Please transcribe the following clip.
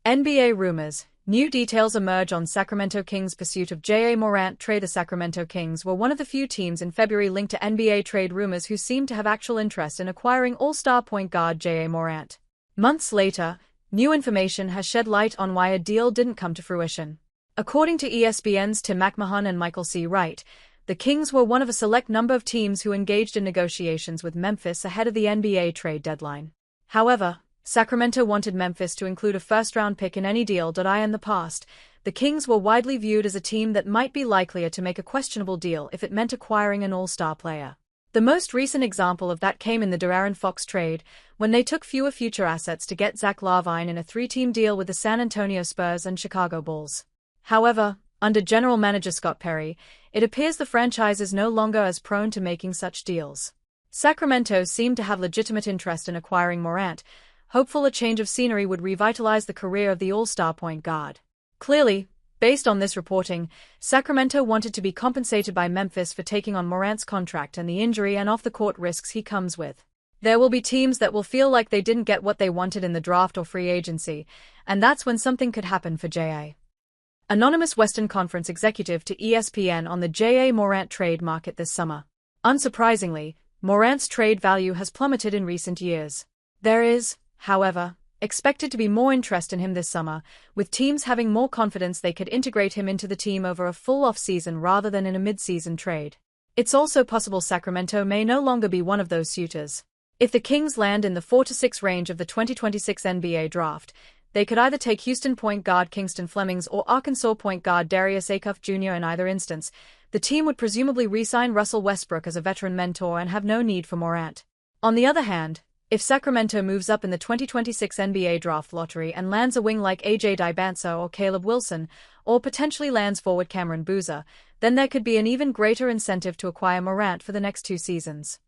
NBA rumors. New details emerge on Sacramento Kings' pursuit of J.A. Morant trade. The Sacramento Kings were one of the few teams in February linked to NBA trade rumors who seemed to have actual interest in acquiring All-Star point guard J.A. Morant. Months later, new information has shed light on why a deal didn't come to fruition. According to ESPN's Tim McMahon and Michael C. Wright, the Kings were one of a select number of teams who engaged in negotiations with Memphis ahead of the NBA trade deadline. However, Sacramento wanted Memphis to include a first-round pick in any deal. In the past, the Kings were widely viewed as a team that might be likelier to make a questionable deal if it meant acquiring an all-star player. The most recent example of that came in the De'Aaron Fox trade, when they took fewer future assets to get Zach LaVine in a three-team deal with the San Antonio Spurs and Chicago Bulls. However, under general manager Scott Perry, it appears the franchise is no longer as prone to making such deals. Sacramento seemed to have legitimate interest in acquiring Morant, hopeful a change of scenery would revitalize the career of the all-star point guard. Clearly, based on this reporting, Sacramento wanted to be compensated by Memphis for taking on Morant's contract and the injury and off-the-court risks he comes with. There will be teams that will feel like they didn't get what they wanted in the draft or free agency, and that's when something could happen for J.A. Anonymous Western Conference executive to ESPN on the J.A. Morant trade market this summer. Unsurprisingly, Morant's trade value has plummeted in recent years. There is, however, expected to be more interest in him this summer, with teams having more confidence they could integrate him into the team over a full off-season rather than in a mid-season trade. It's also possible Sacramento may no longer be one of those suitors. If the Kings land in the 4 to 6 range of the 2026 NBA draft, they could either take Houston point guard Kingston Flemings or Arkansas point guard Darius Acuff Jr. In either instance, the team would presumably re-sign Russell Westbrook as a veteran mentor and have no need for Morant. On the other hand, if Sacramento moves up in the 2026 NBA draft lottery and lands a wing like A.J. Dibanso or Caleb Wilson, or potentially lands forward Cameron Boozer, then there could be an even greater incentive to acquire Morant for the next 2 seasons.